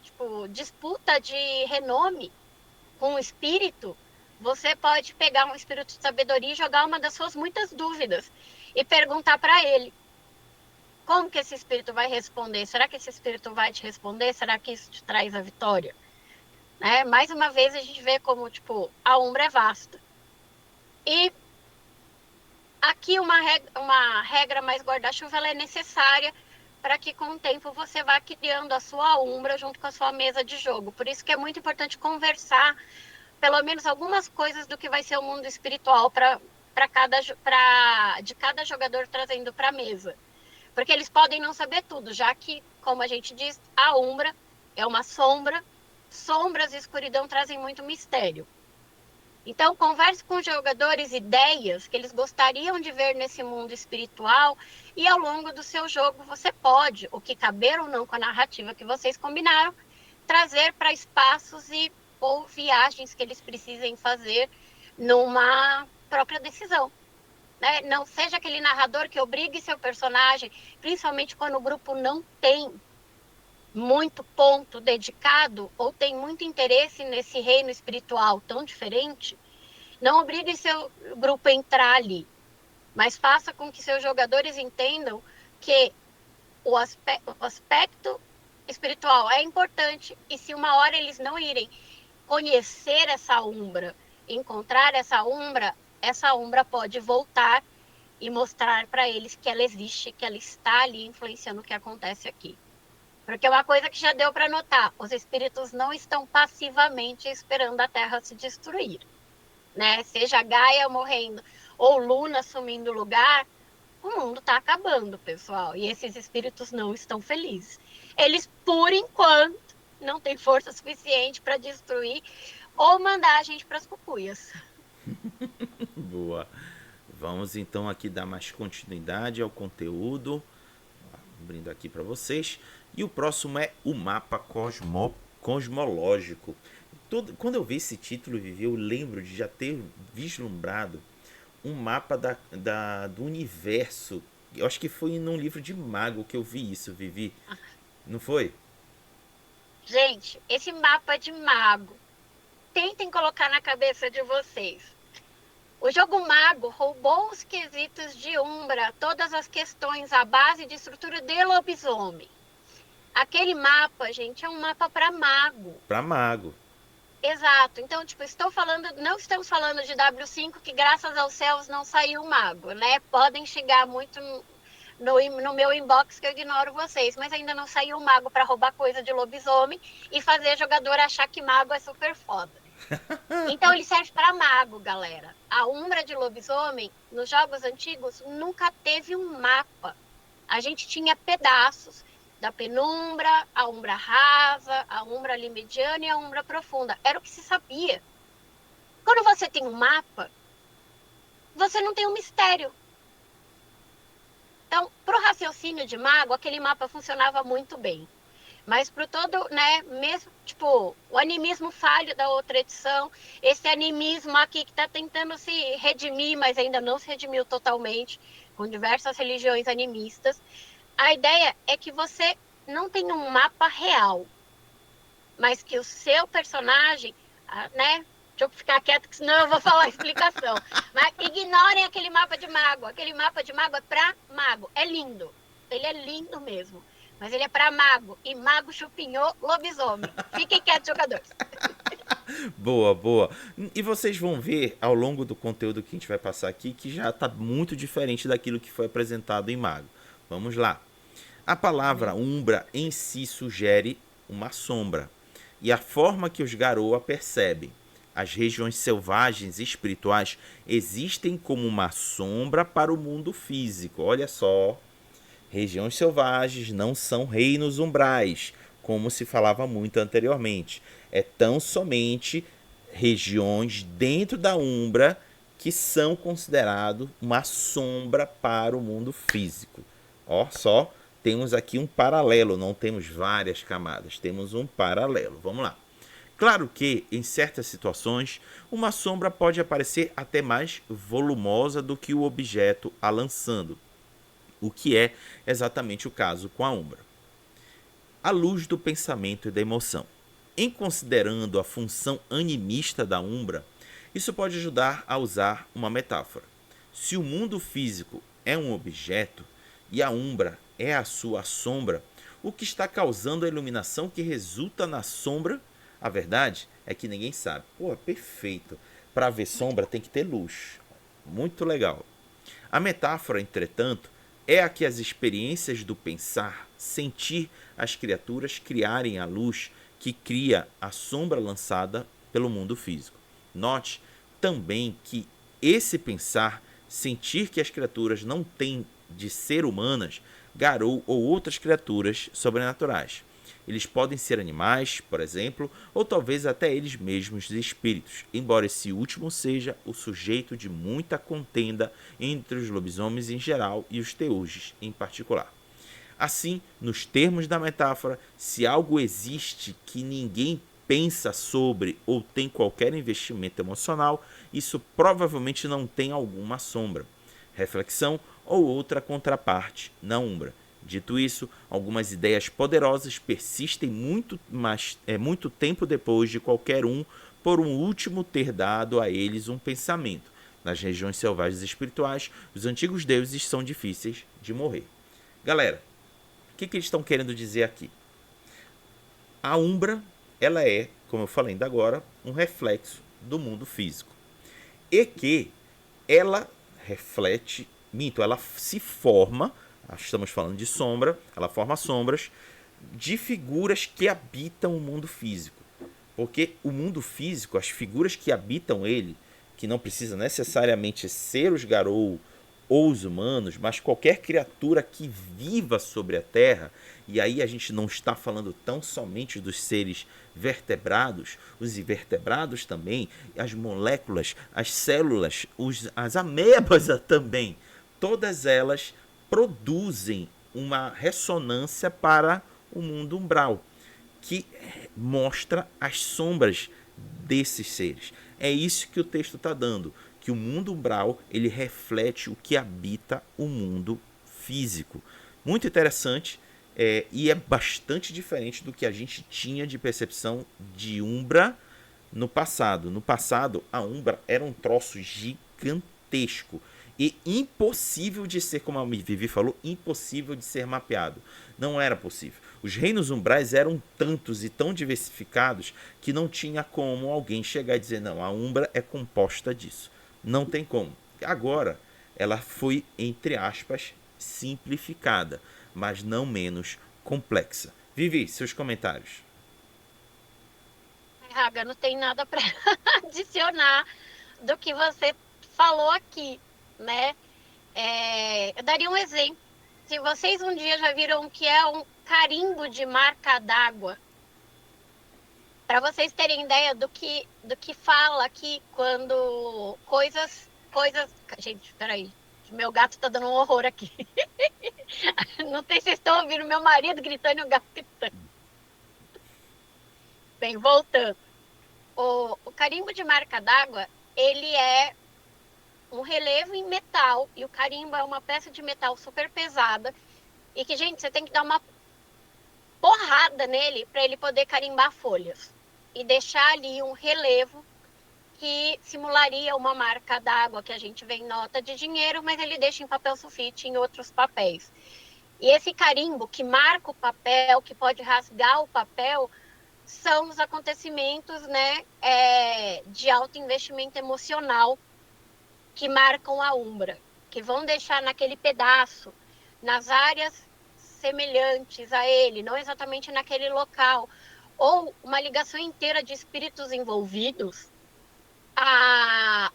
disputa de renome com o espírito, você pode pegar um espírito de sabedoria e jogar uma das suas muitas dúvidas e perguntar para ele como que esse espírito vai responder. Será que esse espírito vai te responder? Será que isso te traz a vitória? Né? Mais uma vez a gente vê como a Umbra é vasta. E aqui uma regra mais guarda-chuva ela é necessária para que com o tempo você vá criando a sua Umbra junto com a sua mesa de jogo. Por isso que é muito importante conversar pelo menos algumas coisas do que vai ser o mundo espiritual de cada jogador trazendo para a mesa. Porque eles podem não saber tudo, já que, como a gente diz, a Umbra é uma sombra, sombras e escuridão trazem muito mistério. Então, converse com os jogadores ideias que eles gostariam de ver nesse mundo espiritual e ao longo do seu jogo você pode, o que caber ou não com a narrativa que vocês combinaram, trazer para espaços ou viagens que eles precisem fazer numa própria decisão. Né? Não seja aquele narrador que obrigue seu personagem, principalmente quando o grupo não tem muito ponto dedicado ou tem muito interesse nesse reino espiritual tão diferente, não obrigue seu grupo a entrar ali, mas faça com que seus jogadores entendam que o aspecto espiritual é importante e se uma hora eles não irem conhecer essa Umbra, encontrar essa Umbra pode voltar e mostrar para eles que ela existe, que ela está ali influenciando o que acontece aqui. Porque é uma coisa que já deu para notar, os espíritos não estão passivamente esperando a Terra se destruir. Né? Seja Gaia morrendo ou Luna assumindo o lugar, o mundo está acabando, pessoal. E esses espíritos não estão felizes. Eles, por enquanto, não têm força suficiente para destruir ou mandar a gente para as cucuias. Boa. Vamos então aqui dar mais continuidade ao conteúdo. Abrindo aqui para vocês. E o próximo é o mapa cosmológico. Quando eu vi esse título, Vivi, eu lembro de já ter vislumbrado um mapa do universo. Eu acho que foi num livro de mago que eu vi isso, Vivi. Não foi? Gente, esse mapa de mago, tentem colocar na cabeça de vocês. O jogo mago roubou os quesitos de Umbra, todas as questões, a base de estrutura de lobisomem. Aquele mapa, gente, é um mapa para mago. Para mago. Exato. Então, não estamos falando de W5, que graças aos céus não saiu mago, né? Podem chegar muito no meu inbox que eu ignoro vocês, mas ainda não saiu mago para roubar coisa de lobisomem e fazer jogador achar que mago é super foda. Então ele serve para mago, galera. A Umbra de lobisomem, nos jogos antigos, nunca teve um mapa. A gente tinha pedaços da penumbra, a umbra rasa, a umbra ali mediana e a umbra profunda. Era o que se sabia. Quando você tem um mapa, você não tem um mistério. Então, para o raciocínio de mago, aquele mapa funcionava muito bem. Mas para todo, né, mesmo, o animismo falho da outra edição, esse animismo aqui que está tentando se redimir, mas ainda não se redimiu totalmente, com diversas religiões animistas, a ideia é que você não tem um mapa real, mas que o seu personagem, né? Deixa eu ficar quieto, que senão eu vou falar a explicação. Mas ignorem aquele mapa de mago. Aquele mapa de mago é para mago. É lindo. Ele é lindo mesmo. Mas ele é para mago. E mago chupinhou lobisomem. Fiquem quietos, jogadores. Boa, boa. E vocês vão ver ao longo do conteúdo que a gente vai passar aqui que já está muito diferente daquilo que foi apresentado em mago. Vamos lá. A palavra umbra em si sugere uma sombra, e a forma que os Garou percebem. As regiões selvagens e espirituais existem como uma sombra para o mundo físico. Olha só, Regiões selvagens não são reinos umbrais, como se falava muito anteriormente. É tão somente regiões dentro da Umbra que são considerados uma sombra para o mundo físico. Ó, só temos aqui um paralelo, não temos várias camadas, temos um paralelo. Vamos lá. Claro que, em certas situações, uma sombra pode aparecer até mais volumosa do que o objeto a lançando, o que é exatamente o caso com a Umbra. A luz do pensamento e da emoção. Em considerando a função animista da Umbra, isso pode ajudar a usar uma metáfora. Se o mundo físico é um objeto e a Umbra é a sua sombra, o que está causando a iluminação que resulta na sombra? A verdade é que ninguém sabe. Pô, perfeito. Para ver sombra tem que ter luz. Muito legal. A metáfora, entretanto, é a que as experiências do pensar, sentir as criaturas criarem a luz que cria a sombra lançada pelo mundo físico. Note também que esse pensar, sentir que as criaturas não têm de ser humanas, garou ou outras criaturas sobrenaturais. Eles podem ser animais, por exemplo, ou talvez até eles mesmos espíritos, embora esse último seja o sujeito de muita contenda entre os lobisomens em geral e os teurges em particular. Assim, nos termos da metáfora, se algo existe que ninguém pensa sobre ou tem qualquer investimento emocional, isso provavelmente não tem alguma sombra, reflexão ou outra contraparte na Umbra. Dito isso, algumas ideias poderosas persistem muito tempo depois de qualquer um por um último ter dado a eles um pensamento. Nas regiões selvagens espirituais, os antigos deuses são difíceis de morrer. Galera, o que eles estão querendo dizer aqui? A Umbra, ela é, como eu falei ainda agora, um reflexo do mundo físico. E que ela reflete, ela se forma, estamos falando de sombra, ela forma sombras de figuras que habitam o mundo físico. Porque o mundo físico, as figuras que habitam ele, que não precisa necessariamente ser os Garou ou os humanos, mas qualquer criatura que viva sobre a Terra, e aí a gente não está falando tão somente dos seres vertebrados, os invertebrados também, as moléculas, as células, as amebas também, todas elas produzem uma ressonância para o mundo umbral, que mostra as sombras desses seres. É isso que o texto está dando, que o mundo umbral ele reflete o que habita o mundo físico. Muito interessante e é bastante diferente do que a gente tinha de percepção de Umbra no passado. No passado, a Umbra era um troço gigantesco e impossível de ser, como a Vivi falou, impossível de ser mapeado. Não era possível. Os reinos umbrais eram tantos e tão diversificados que não tinha como alguém chegar e dizer, não, a Umbra é composta disso. Não tem como. Agora, ela foi, entre aspas, simplificada, mas não menos complexa. Vivi, seus comentários. Raga, não tem nada para adicionar do que você falou aqui, né? Eu daria um exemplo. Se vocês um dia já viram o que é um carimbo de marca d'água, para vocês terem ideia do que fala aqui quando coisas. Gente, peraí. Meu gato tá dando um horror aqui. Não sei se vocês estão ouvindo meu marido gritando e o gato gritando. Bem, voltando. O carimbo de marca d'água, ele é um relevo em metal, e o carimbo é uma peça de metal super pesada, e que, gente, você tem que dar uma porrada nele para ele poder carimbar folhas e deixar ali um relevo que simularia uma marca d'água que a gente vê em nota de dinheiro, mas ele deixa em papel sulfite e em outros papéis. E esse carimbo que marca o papel, que pode rasgar o papel, são os acontecimentos, né, de alto investimento emocional que marcam a Umbra, que vão deixar naquele pedaço, nas áreas semelhantes a ele, não exatamente naquele local, ou uma ligação inteira de espíritos envolvidos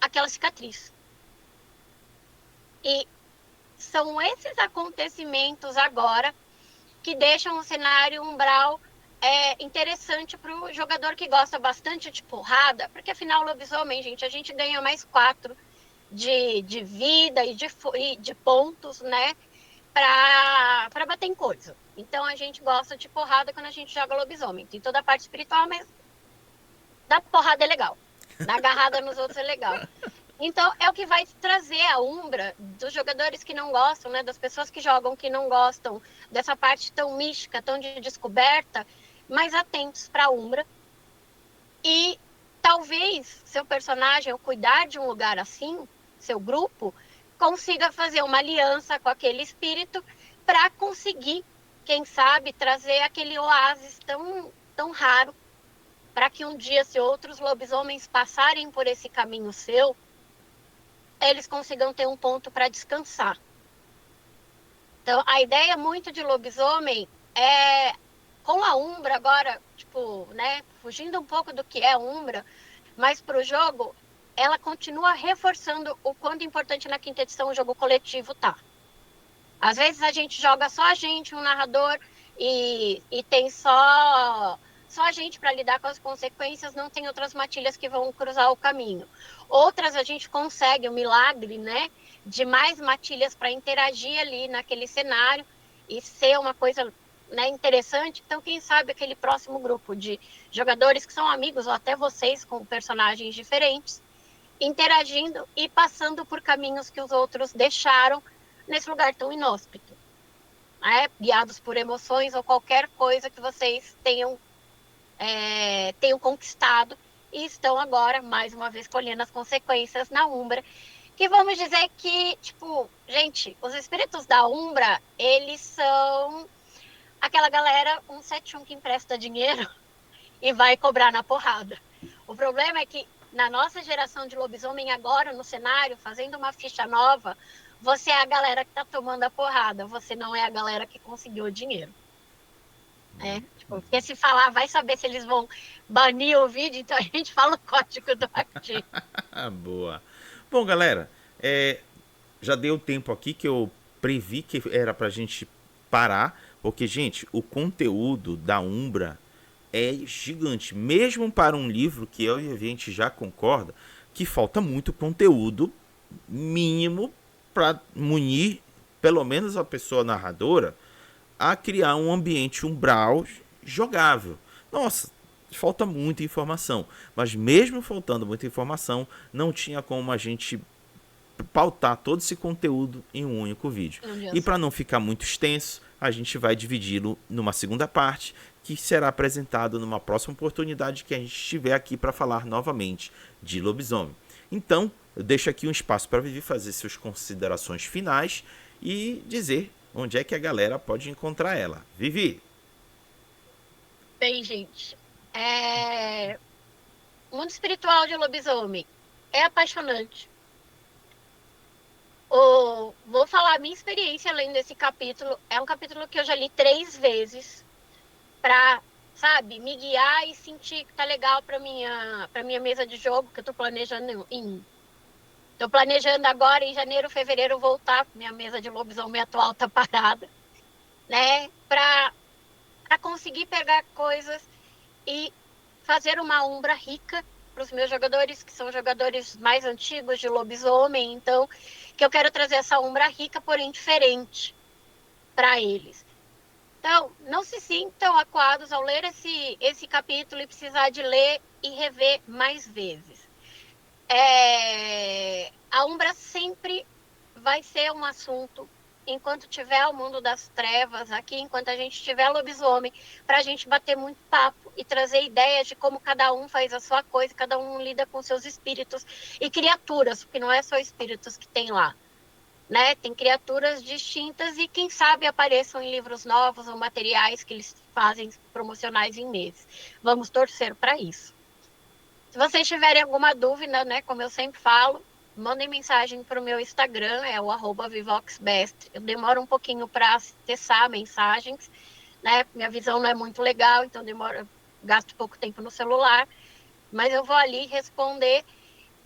aquela cicatriz. E são esses acontecimentos agora que deixam o cenário umbral interessante para o jogador que gosta bastante de porrada, porque afinal, lobisomem, gente, a gente ganha mais 4 de vida e de pontos, né? Para bater em coisa. Então a gente gosta de porrada quando a gente joga lobisomem. Tem toda a parte espiritual, mas dar porrada é legal. Dar agarrada nos outros é legal. Então, é o que vai trazer a umbra dos jogadores que não gostam, né? Das pessoas que jogam que não gostam dessa parte tão mística, tão de descoberta, mais atentos para a umbra. E talvez seu personagem, ao cuidar de um lugar assim, seu grupo, consiga fazer uma aliança com aquele espírito para conseguir, quem sabe, trazer aquele oásis tão, tão raro, para que um dia, se outros lobisomens passarem por esse caminho seu, eles consigam ter um ponto para descansar. Então, a ideia muito de lobisomem é, com a Umbra agora, tipo, né, fugindo um pouco do que é Umbra, mas para o jogo, ela continua reforçando o quanto importante na quinta edição o jogo coletivo tá. Às vezes a gente joga só a gente, um narrador, e tem só a gente para lidar com as consequências, não tem outras matilhas que vão cruzar o caminho. Outras a gente consegue o milagre, né, de mais matilhas para interagir ali naquele cenário e ser uma coisa, né, interessante. Então, quem sabe aquele próximo grupo de jogadores que são amigos, ou até vocês com personagens diferentes, interagindo e passando por caminhos que os outros deixaram nesse lugar tão inóspito, né? Guiados por emoções ou qualquer coisa que vocês tenham conquistado e estão agora, mais uma vez, colhendo as consequências na Umbra. Que vamos dizer que, tipo, gente, os espíritos da Umbra, eles são aquela galera 171 que empresta dinheiro e vai cobrar na porrada. O problema é que na nossa geração de lobisomem agora no cenário, fazendo uma ficha nova, você é a galera que tá tomando a porrada, você não é a galera que conseguiu o dinheiro. Tipo, porque se falar, vai saber se eles vão banir o vídeo, então a gente fala o código do artigo. Boa. Bom, galera, já deu tempo aqui que eu previ que era pra gente parar, porque, gente, o conteúdo da Umbra é gigante. Mesmo para um livro que eu e a gente já concorda que falta muito conteúdo mínimo para munir, pelo menos a pessoa narradora, a criar um ambiente umbral jogável. Nossa, falta muita informação. Mas mesmo faltando muita informação, não tinha como a gente pautar todo esse conteúdo em um único vídeo. E para não ficar muito extenso, a gente vai dividi-lo numa segunda parte, que será apresentado numa próxima oportunidade que a gente estiver aqui para falar novamente de lobisomem. Então, eu deixo aqui um espaço para Vivi fazer suas considerações finais e dizer onde é que a galera pode encontrar ela. Vivi! Bem, gente, o mundo espiritual de lobisomem é apaixonante. Vou falar a minha experiência além desse capítulo. É um capítulo que eu já li 3 vezes para, sabe, me guiar e sentir que tá legal para minha mesa de jogo que eu tô planejando Tô planejando agora em janeiro, fevereiro voltar, minha mesa de lobisomem atual tá parada, né? Para conseguir pegar coisas e fazer uma umbra rica para os meus jogadores, que são jogadores mais antigos de lobisomem, então, que eu quero trazer essa umbra rica, porém diferente para eles. Então, não se sintam acuados ao ler esse capítulo e precisar de ler e rever mais vezes. A Umbra sempre vai ser um assunto enquanto tiver o mundo das trevas aqui, enquanto a gente tiver lobisomem, para a gente bater muito papo e trazer ideias de como cada um faz a sua coisa, cada um lida com seus espíritos e criaturas, porque não é só espíritos que tem lá, né? Tem criaturas distintas e quem sabe apareçam em livros novos ou materiais que eles fazem promocionais em meses. Vamos torcer para isso. Se vocês tiverem alguma dúvida, né, como eu sempre falo, mandem mensagem para o meu Instagram, é o @vivoxbest. Eu demoro um pouquinho para acessar mensagens, né? Minha visão não é muito legal, então gasto pouco tempo no celular, mas eu vou ali responder.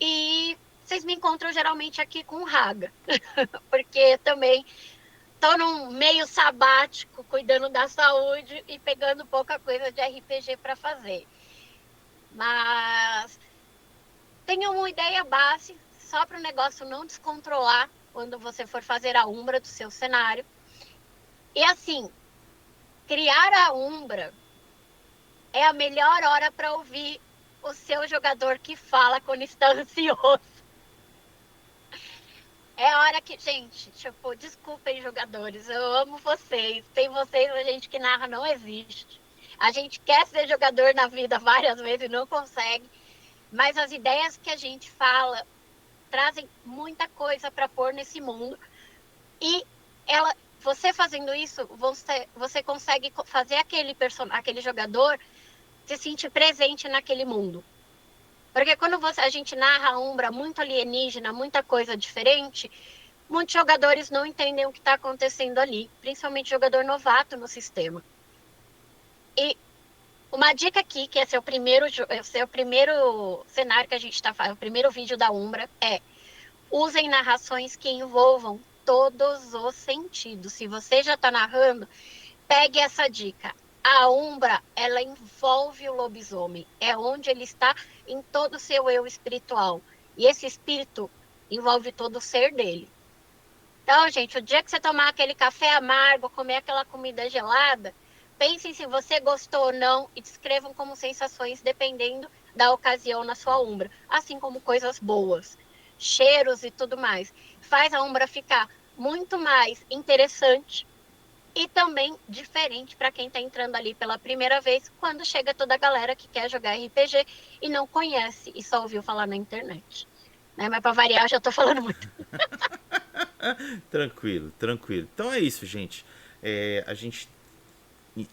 E vocês me encontram geralmente aqui com Raga, porque também tô num meio sabático, cuidando da saúde e pegando pouca coisa de RPG para fazer. Mas tenha uma ideia base, só para o negócio não descontrolar quando você for fazer a Umbra do seu cenário. E assim, criar a Umbra é a melhor hora para ouvir o seu jogador que fala quando está ansioso. É a hora que, gente, tipo, desculpem, jogadores, eu amo vocês. Sem vocês, a gente que narra não existe. A gente quer ser jogador na vida várias vezes e não consegue. Mas as ideias que a gente fala trazem muita coisa para pôr nesse mundo. E você fazendo isso, você consegue fazer aquele jogador se sentir presente naquele mundo. Porque quando a gente narra a Umbra muito alienígena, muita coisa diferente, muitos jogadores não entendem o que está acontecendo ali, principalmente jogador novato no sistema. E uma dica aqui, que esse é o primeiro cenário que a gente está fazendo, o primeiro vídeo da Umbra, usem narrações que envolvam todos os sentidos. Se você já está narrando, pegue essa dica. A Umbra, ela envolve o lobisomem. É onde ele está em todo o seu eu espiritual. E esse espírito envolve todo o ser dele. Então, gente, o dia que você tomar aquele café amargo, comer aquela comida gelada, pensem se você gostou ou não e descrevam como sensações dependendo da ocasião na sua Umbra. Assim como coisas boas, cheiros e tudo mais. Faz a Umbra ficar muito mais interessante e também diferente para quem está entrando ali pela primeira vez, quando chega toda a galera que quer jogar RPG e não conhece e só ouviu falar na internet. Né? Mas para variar, eu já estou falando muito. Tranquilo, tranquilo. Então é isso, gente. A gente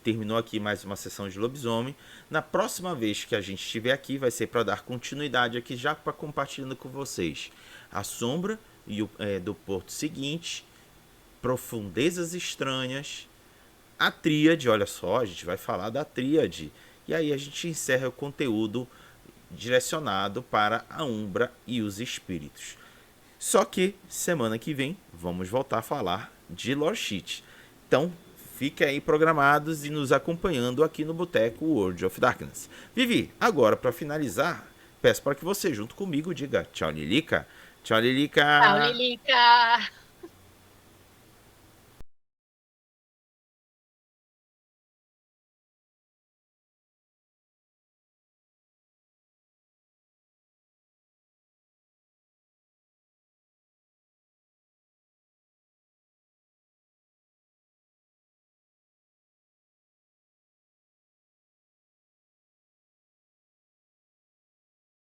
terminou aqui mais uma sessão de lobisomem. Na próxima vez que a gente estiver aqui, vai ser para dar continuidade aqui, já para compartilhando com vocês a Sombra e do Porto Seguinte, Profundezas Estranhas, a Tríade. Olha só, a gente vai falar da Tríade. E aí a gente encerra o conteúdo direcionado para a Umbra e os Espíritos. Só que semana que vem vamos voltar a falar de Lore Shit. Então fiquem aí programados e nos acompanhando aqui no Boteco World of Darkness. Vivi, agora para finalizar, peço para que você junto comigo diga tchau, Lilica. Tchau, Lilica. Tchau, Lilica.